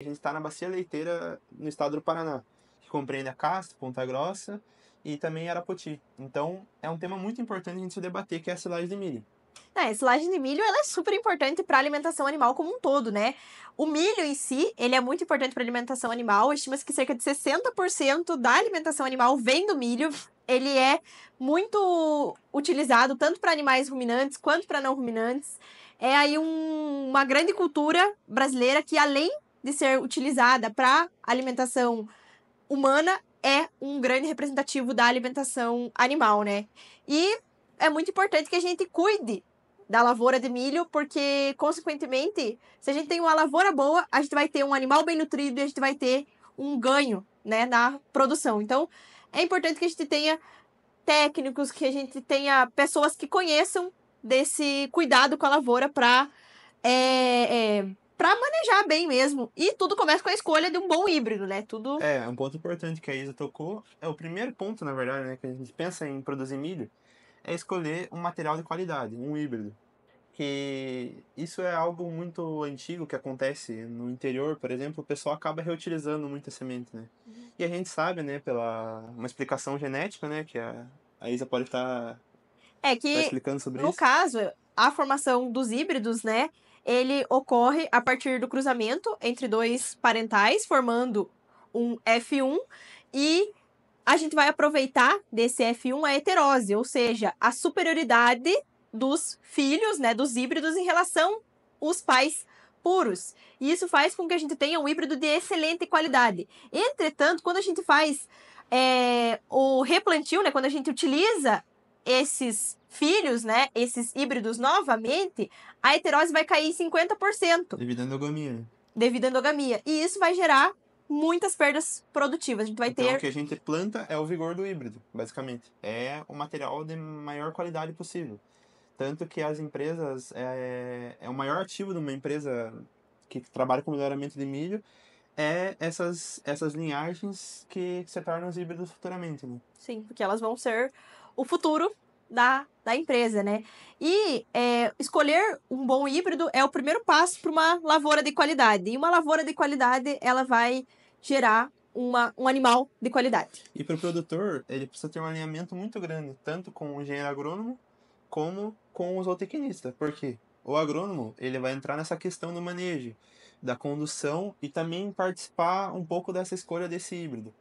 A gente está na Bacia Leiteira, no estado do Paraná, que compreende a Castro, Ponta Grossa e também Arapoti. Então, é um tema muito importante a gente se debater, que é a silagem de milho. A silagem de milho ela é super importante para a alimentação animal como um todo, né? O milho em si, ele é muito importante para a alimentação animal. Estima-se que cerca de 60% da alimentação animal vem do milho. Ele é muito utilizado tanto para animais ruminantes quanto para não ruminantes. É aí uma grande cultura brasileira que, além de ser utilizada para alimentação humana, é um grande representativo da alimentação animal, né? E é muito importante que a gente cuide da lavoura de milho, porque, consequentemente, se a gente tem uma lavoura boa, a gente vai ter um animal bem nutrido e a gente vai ter um ganho, né, na produção. Então, é importante que a gente tenha técnicos, que a gente tenha pessoas que conheçam desse cuidado com a lavoura para para manejar bem mesmo. E tudo começa com a escolha de um bom híbrido, né? Tudo. Um ponto importante que a Isa tocou, é o primeiro ponto, na verdade, né, que a gente pensa em produzir milho, é escolher um material de qualidade, um híbrido. Que isso é algo muito antigo que acontece no interior, por exemplo, o pessoal acaba reutilizando muita semente, né? E a gente sabe, né, pela uma explicação genética, né, que a Isa pode estar É que, explicando sobre no isso. caso, a formação dos híbridos, né? Ele ocorre a partir do cruzamento entre dois parentais, formando um F1, e a gente vai aproveitar desse F1 a heterose, ou seja, a superioridade dos filhos, né, dos híbridos em relação aos pais puros. E isso faz com que a gente tenha um híbrido de excelente qualidade. Entretanto, quando a gente faz o replantio, né, quando a gente utiliza esses filhos, né, esses híbridos novamente, a heterose vai cair em 50%. Devido à endogamia, né? Devido à endogamia. E isso vai gerar muitas perdas produtivas. A gente vai Então, o ter. que a gente planta é o vigor do híbrido, basicamente. É o material de maior qualidade possível. Tanto que as empresas, o maior ativo de uma empresa que trabalha com melhoramento de milho, é essas linhagens que se tornam os híbridos futuramente, né? Sim, porque elas vão ser o futuro da empresa, né? E escolher um bom híbrido é o primeiro passo para uma lavoura de qualidade. E uma lavoura de qualidade, ela vai gerar um animal de qualidade. E para o produtor, ele precisa ter um alinhamento muito grande, tanto com o engenheiro agrônomo, como com o zootecnista. Por quê? O agrônomo, ele vai entrar nessa questão do manejo, da condução e também participar um pouco dessa escolha desse híbrido.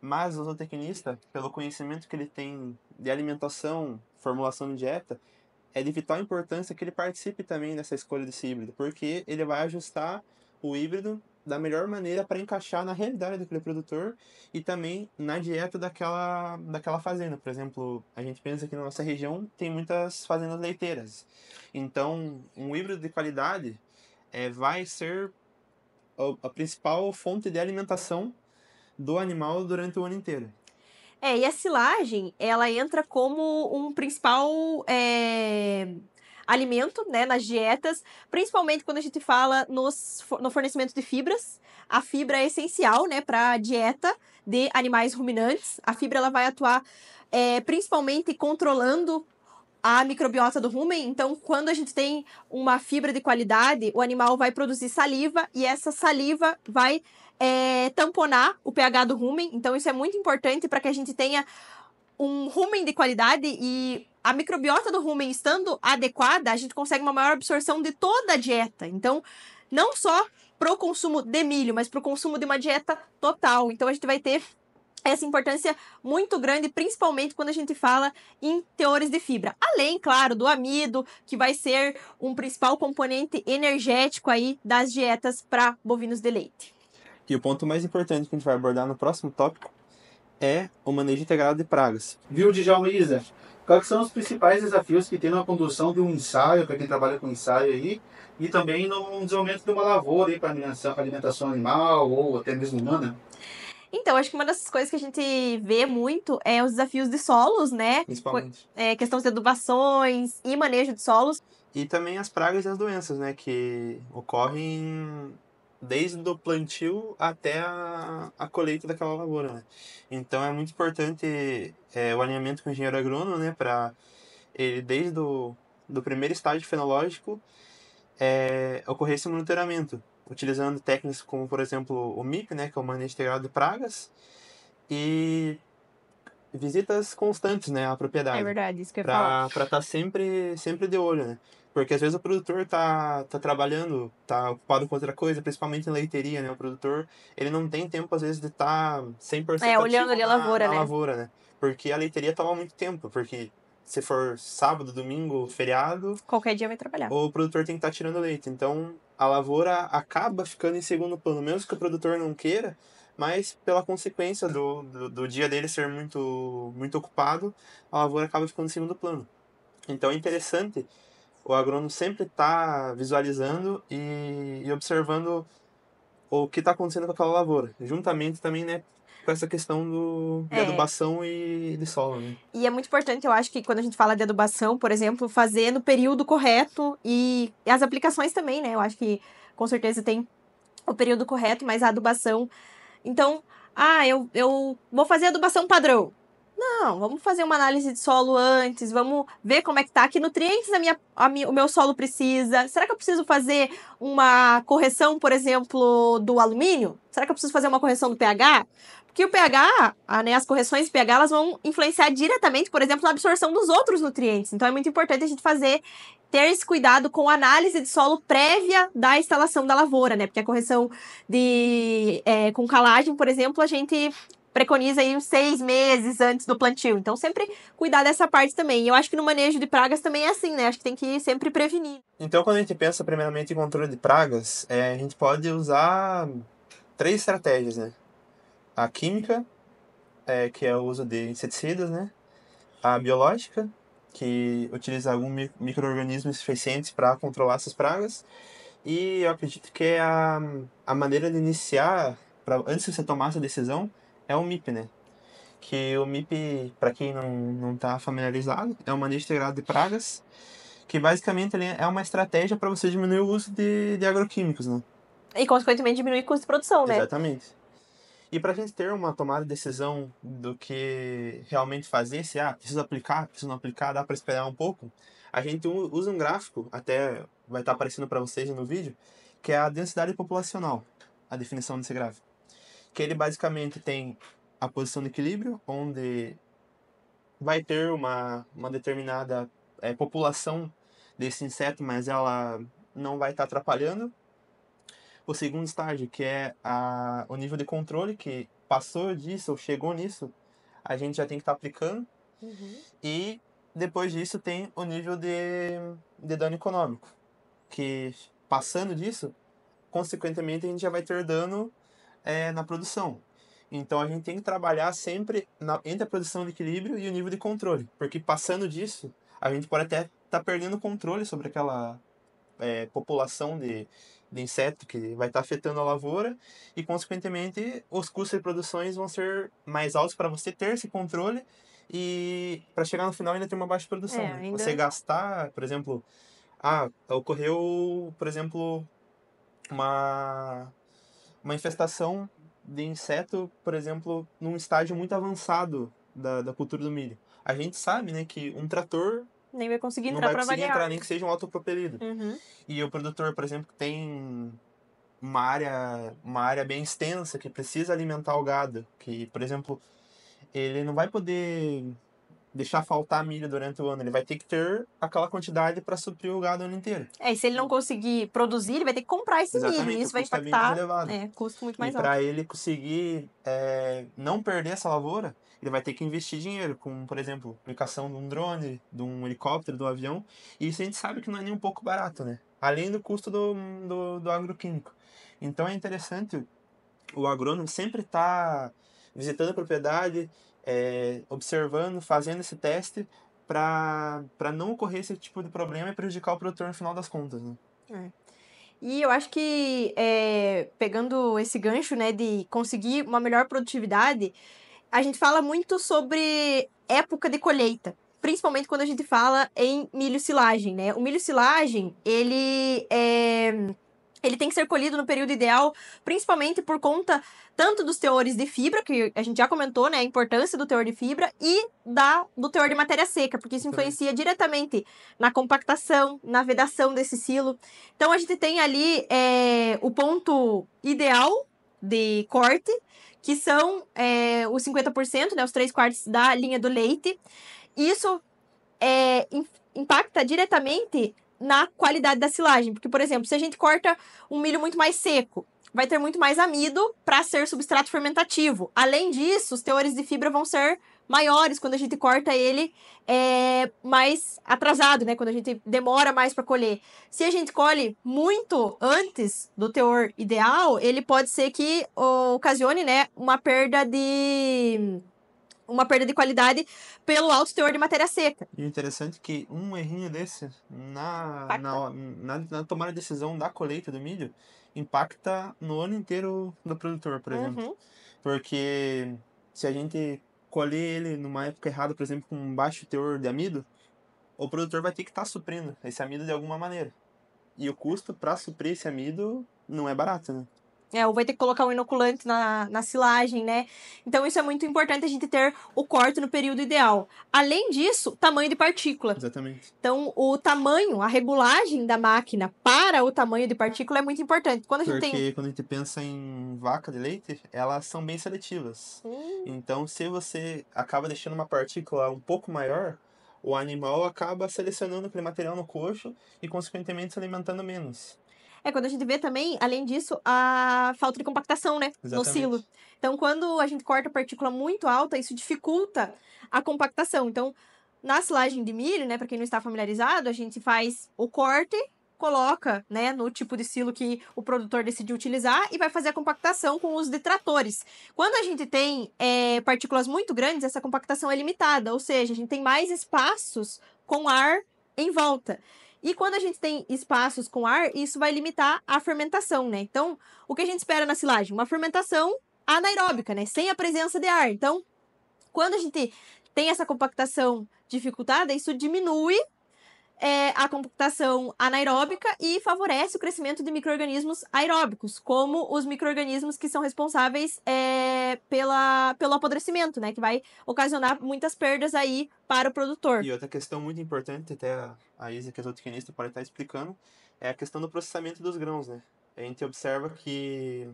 Mas o zootecnista, pelo conhecimento que ele tem de alimentação, formulação de dieta, é de vital importância que ele participe também dessa escolha desse híbrido, porque ele vai ajustar o híbrido da melhor maneira para encaixar na realidade daquele produtor e também na dieta daquela fazenda. Por exemplo, a gente pensa que na nossa região tem muitas fazendas leiteiras. Então, um híbrido de qualidade vai ser a principal fonte de alimentação do animal durante o ano inteiro. E a silagem, ela entra como um principal alimento, né, nas dietas, principalmente quando a gente fala no fornecimento de fibras. A fibra é essencial, né, para a dieta de animais ruminantes. A fibra ela vai atuar principalmente controlando a microbiota do rumen. Então, quando a gente tem uma fibra de qualidade, o animal vai produzir saliva e essa saliva vai tamponar o pH do rumen. Então, isso é muito importante para que a gente tenha um rumen de qualidade e a microbiota do rumen estando adequada, a gente consegue uma maior absorção de toda a dieta. Então, não só para o consumo de milho, mas para o consumo de uma dieta total. Então, a gente vai ter essa importância muito grande, principalmente quando a gente fala em teores de fibra. Além, claro, do amido, que vai ser um principal componente energético aí das dietas para bovinos de leite. E o ponto mais importante que a gente vai abordar no próximo tópico é o manejo integrado de pragas. Viu, Djalma e Isa? Quais são os principais desafios que tem na condução de um ensaio, para quem trabalha com ensaio aí, e também no desenvolvimento de uma lavoura para alimentação animal ou até mesmo humana? Então, acho que uma das coisas que a gente vê muito é os desafios de solos, né? Principalmente. Questão de adubações e manejo de solos. E também as pragas e as doenças, né? Que ocorrem desde o plantio até a colheita daquela lavoura, né? Então é muito importante o alinhamento com o engenheiro agrônomo, né? Para ele, desde do primeiro estágio fenológico, ocorrer esse monitoramento. utilizando técnicas como, por exemplo, o MIP, né, que é o Manejo Integrado de Pragas, e visitas constantes, né, à É propriedade, verdade, isso que eu ia falar. para estar sempre de olho, né? Porque às vezes o produtor tá trabalhando, tá ocupado com outra coisa, principalmente em leiteria, né? O produtor, ele não tem tempo às vezes de estar 100% Olhando ativo ali a lavoura, na né? lavoura, né? Porque a leiteria toma muito tempo, porque se for sábado, domingo, feriado, Qualquer dia vai trabalhar. o produtor tem que estar tirando leite. Então, a lavoura acaba ficando em segundo plano, mesmo que o produtor não queira, mas pela consequência do dia dele ser muito ocupado, a lavoura acaba ficando em segundo plano. Então, é interessante o agrônomo sempre estar visualizando e observando o que está acontecendo com aquela lavoura, juntamente também, né, com essa questão de É. adubação e de solo, né? E é muito importante, eu acho que quando a gente fala de adubação, por exemplo, fazer no período correto e as aplicações também, né? Eu acho que com certeza tem o período correto, mas a adubação. Então, eu vou fazer adubação padrão. Não, vamos fazer uma análise de solo antes, vamos ver como é que tá, que nutrientes o meu solo precisa. Será que eu preciso fazer uma correção, por exemplo, do alumínio? Será que eu preciso fazer uma correção do pH? Porque o pH, né, as correções de pH, elas vão influenciar diretamente, por exemplo, na absorção dos outros nutrientes. Então é muito importante a gente ter esse cuidado com a análise de solo prévia da instalação da lavoura, né? Porque a correção com calagem, por exemplo, a gente preconiza aí uns 6 meses antes do plantio. Então, sempre cuidar dessa parte também. E eu acho que no manejo de pragas também é assim, né? Acho que tem que sempre prevenir. Então, quando a gente pensa primeiramente em controle de pragas, a gente pode usar três estratégias, né? A química, que é o uso de inseticidas, né? A biológica, que utiliza alguns micro-organismos eficientes para controlar essas pragas. E eu acredito que a maneira de iniciar, antes de você tomar essa decisão, é o MIP, né? Que o MIP, para quem não está familiarizado, é o manejo integrado de pragas, que basicamente ele é uma estratégia para você diminuir o uso de agroquímicos, né? E, consequentemente, diminuir o custo de produção, né? Exatamente. E para a gente ter uma tomada de decisão do que realmente fazer, se preciso aplicar, preciso não aplicar, dá para esperar um pouco, a gente usa um gráfico, até vai estar aparecendo para vocês no vídeo, que é a densidade populacional, a definição desse gráfico. Que ele basicamente tem a posição de equilíbrio, onde vai ter uma determinada população desse inseto, mas ela não vai estar atrapalhando. O segundo estágio, que é o nível de controle, que passou disso ou chegou nisso, a gente já tem que estar aplicando. Uhum. E depois disso tem o nível de dano econômico, que passando disso, consequentemente a gente já vai ter dano na produção. Então a gente tem que trabalhar sempre entre a produção de equilíbrio e o nível de controle, porque passando disso, a gente pode até estar perdendo o controle sobre aquela população de inseto que vai estar afetando a lavoura e, consequentemente, os custos de produções vão ser mais altos para você ter esse controle e para chegar no final ainda ter uma baixa produção, né? Ainda. Você gastar, por exemplo, ocorreu, por exemplo, uma infestação de inseto, por exemplo, num estágio muito avançado da cultura do milho. A gente sabe, né, que um trator Nem vai conseguir não entrar vai para conseguir variar. entrar nem que seja um autopropelido. Uhum. E o produtor, por exemplo, que tem uma área bem extensa que precisa alimentar o gado, que, por exemplo, ele não vai poder deixar faltar milho durante o ano, ele vai ter que ter aquela quantidade para suprir o gado o ano inteiro. E se ele não conseguir produzir, ele vai ter que comprar esse milho. E Exatamente, isso o vai custo é bem mais impactar, elevado. custo muito E mais alto. para ele conseguir não perder essa lavoura, ele vai ter que investir dinheiro, com, por exemplo, aplicação de um drone, de um helicóptero, do avião. E isso a gente sabe que não é nem um pouco barato, né? Além do custo do agroquímico. Então é interessante o agrônomo sempre estar visitando a propriedade, observando, fazendo esse teste para não ocorrer esse tipo de problema e prejudicar o produtor no final das contas, né? E eu acho que, pegando esse gancho, né, de conseguir uma melhor produtividade, a gente fala muito sobre época de colheita. Principalmente quando a gente fala em milho silagem, né? O milho silagem, ele Ele tem que ser colhido no período ideal, principalmente por conta tanto dos teores de fibra, que a gente já comentou, né, a importância do teor de fibra, e do teor de matéria seca, porque isso influencia diretamente na compactação, na vedação desse silo. Então, a gente tem ali o ponto ideal de corte, que são os 50%, né, os 3/4 da linha do leite. Isso impacta diretamente na qualidade da silagem. Porque, por exemplo, se a gente corta um milho muito mais seco, vai ter muito mais amido para ser substrato fermentativo. Além disso, os teores de fibra vão ser maiores quando a gente corta ele mais atrasado, né? Quando a gente demora mais para colher. Se a gente colhe muito antes do teor ideal, ele pode ser que ocasione, né, uma perda de qualidade pelo alto teor de matéria seca. E o interessante é que um errinho desse na tomada de decisão da colheita do milho impacta no ano inteiro do produtor, por exemplo. Porque se a gente colher ele numa época errada, por exemplo, com um baixo teor de amido, o produtor vai ter que estar suprindo esse amido de alguma maneira. E o custo para suprir esse amido não é barato, né? Ou vai ter que colocar um inoculante na silagem, né? Então, isso é muito importante a gente ter o corte no período ideal. Além disso, tamanho de partícula. Exatamente. Então, o tamanho, a regulagem da máquina para o tamanho de partícula é muito importante. Quando a gente pensa em vaca de leite, elas são bem seletivas. Então, se você acaba deixando uma partícula um pouco maior, o animal acaba selecionando aquele material no coxo e, consequentemente, se alimentando menos. Quando a gente vê também, além disso, a falta de compactação, né? Exatamente. No silo. Então, quando a gente corta partícula muito alta, isso dificulta a compactação. Então, na silagem de milho, né? Para quem não está familiarizado, a gente faz o corte, coloca, né, no tipo de silo que o produtor decidiu utilizar e vai fazer a compactação com os detratores. Quando a gente tem partículas muito grandes, essa compactação é limitada, ou seja, a gente tem mais espaços com ar em volta. E quando a gente tem espaços com ar, isso vai limitar a fermentação, né? Então, o que a gente espera na silagem? Uma fermentação anaeróbica, né? Sem a presença de ar. Então, quando a gente tem essa compactação dificultada, isso diminui a compactação anaeróbica e favorece o crescimento de micro-organismos aeróbicos, como os micro-organismos que são responsáveis pelo apodrecimento, né? Que vai ocasionar muitas perdas aí para o produtor. E outra questão muito importante, até a Isa, que é zootecnista, pode estar explicando, é a questão do processamento dos grãos, né? A gente observa que,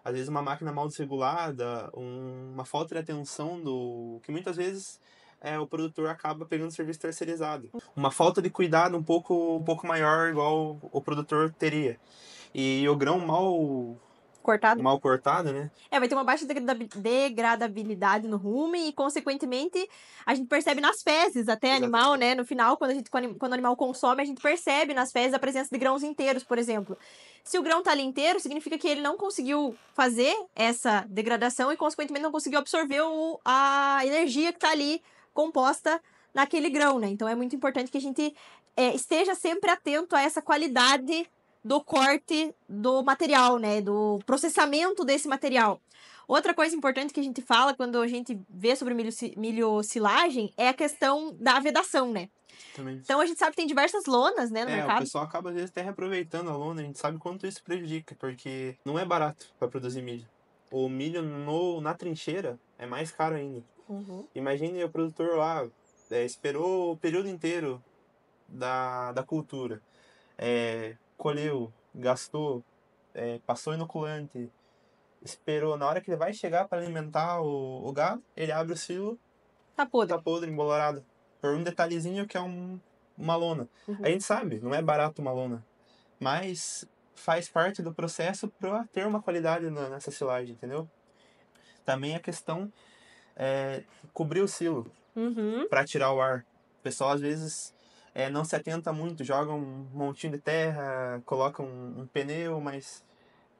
às vezes, uma máquina mal desregulada, uma falta de atenção que muitas vezes o produtor acaba pegando serviço terceirizado. Uma falta de cuidado um pouco maior, igual o produtor teria. E o grão mal cortado, né? Vai ter uma baixa degradabilidade no rumen e, consequentemente, a gente percebe nas fezes até animal, né? No final, quando o animal consome, a gente percebe nas fezes a presença de grãos inteiros, por exemplo. Se o grão tá ali inteiro, significa que ele não conseguiu fazer essa degradação e, consequentemente, não conseguiu absorver a energia que tá ali composta naquele grão, né? Então, é muito importante que a gente esteja sempre atento a essa qualidade do corte do material, né? Do processamento desse material. Outra coisa importante que a gente fala quando a gente vê sobre milho silagem é a questão da vedação, né? Exatamente. Então a gente sabe que tem diversas lonas, né, no mercado. O pessoal acaba às vezes até reaproveitando a lona, a gente sabe quanto isso prejudica, porque não é barato para produzir milho. O milho na trincheira é mais caro ainda. Imagine o produtor lá, esperou o período inteiro da cultura. Colheu, gastou, passou inoculante, esperou. Na hora que ele vai chegar para alimentar o gado, ele abre o silo, tá podre, embolorado. Por um detalhezinho que é uma lona. A gente sabe, não é barato uma lona, mas faz parte do processo para ter uma qualidade nessa silagem, entendeu? Também a questão cobrir o silo para tirar o ar. O pessoal às vezes não se atenta muito, joga um montinho de terra, coloca um pneu, mas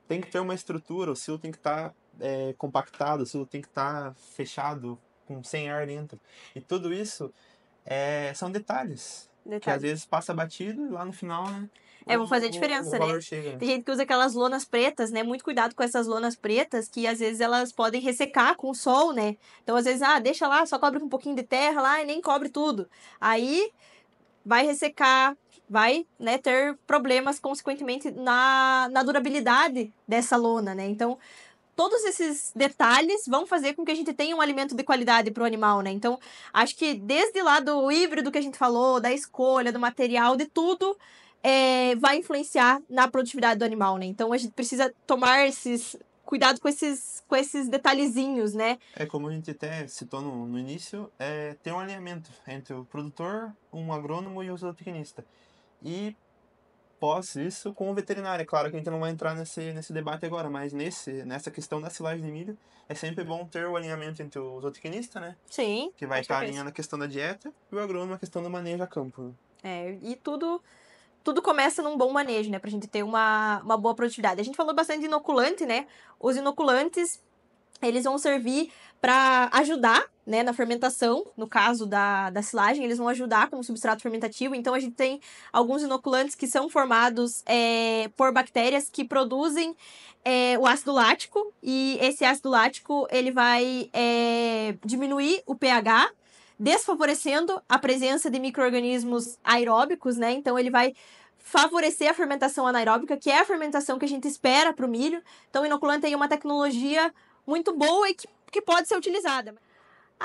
tem que ter uma estrutura, o silo tem que estar compactado, o silo tem que estar fechado, sem ar dentro. E tudo isso são detalhes que às vezes passa batido e lá no final, né? Vão fazer diferença, o valor chega. Tem gente que usa aquelas lonas pretas, né? Muito cuidado com essas lonas pretas, que às vezes elas podem ressecar com o sol, né? Então, às vezes, deixa lá, só cobre com um pouquinho de terra lá e nem cobre tudo. Aí vai ressecar, vai, né, ter problemas, consequentemente, na durabilidade dessa lona, né? Então, todos esses detalhes vão fazer com que a gente tenha um alimento de qualidade para o animal, né? Então, acho que desde lá do híbrido que a gente falou, da escolha, do material, de tudo, vai influenciar na produtividade do animal, né? Então, a gente precisa tomar esses cuidado com esses detalhezinhos, né? Como a gente até citou no início, tem um alinhamento entre o produtor, um agrônomo e o zootecnista. E pós isso com o veterinário. É claro que a gente não vai entrar nesse debate agora, mas nessa questão da silagem de milho, é sempre bom ter o alinhamento entre o zootecnista, né? Sim, Que vai com estar certeza. alinhando a questão da dieta, e o agrônomo a questão do manejo a campo. Né? E tudo começa num bom manejo, né? Pra gente ter uma boa produtividade. A gente falou bastante de inoculante, né? Os inoculantes, eles vão servir para ajudar, né, na fermentação. No caso da silagem, eles vão ajudar como substrato fermentativo. Então, a gente tem alguns inoculantes que são formados por bactérias que produzem o ácido lático. E esse ácido lático, ele vai diminuir o pH, desfavorecendo a presença de micro-organismos aeróbicos, né? Então, ele vai favorecer a fermentação anaeróbica, que é a fermentação que a gente espera para o milho. Então, o inoculante é uma tecnologia muito boa e que pode ser utilizada.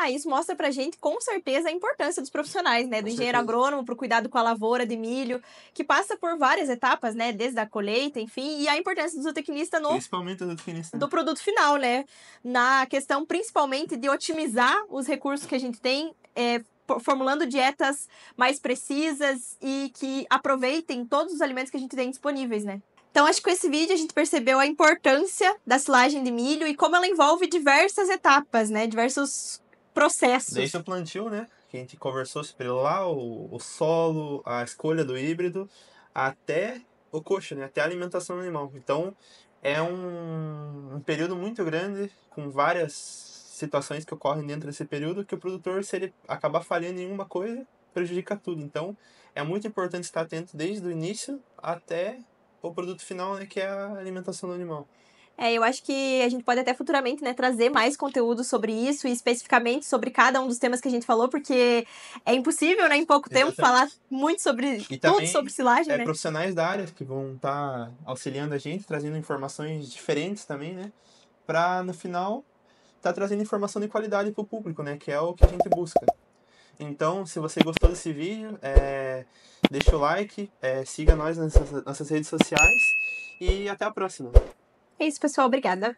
Isso mostra pra gente, com certeza, a importância dos profissionais, né? Do engenheiro agrônomo pro cuidado com a lavoura de milho, que passa por várias etapas, né? Desde a colheita, enfim, e a importância do zootecnista Principalmente o zootecnista. do produto final, né? Na questão, principalmente, de otimizar os recursos que a gente tem, formulando dietas mais precisas e que aproveitem todos os alimentos que a gente tem disponíveis, né? Então, acho que com esse vídeo a gente percebeu a importância da silagem de milho e como ela envolve diversas etapas, né? Diversos processos. Desde o plantio, né? Que a gente conversou sobre lá, o solo, a escolha do híbrido, até o coxo, né? Até a alimentação animal. Então, é um período muito grande, com várias situações que ocorrem dentro desse período, que o produtor, se ele acabar falhando em uma coisa, prejudica tudo. Então, é muito importante estar atento desde o início até o produto final, né? Que é a alimentação do animal. Eu acho que a gente pode até futuramente, né, trazer mais conteúdo sobre isso e especificamente sobre cada um dos temas que a gente falou, porque é impossível, né, em pouco tempo, falar muito sobre tudo sobre silagem, né? Profissionais da área que vão estar auxiliando a gente, trazendo informações diferentes também, né? Para, no final, estar trazendo informação de qualidade para o público, né? Que é o que a gente busca. Então, se você gostou desse vídeo, deixa o like, siga nós nas nossas redes sociais e até a próxima. É isso, pessoal. Obrigada.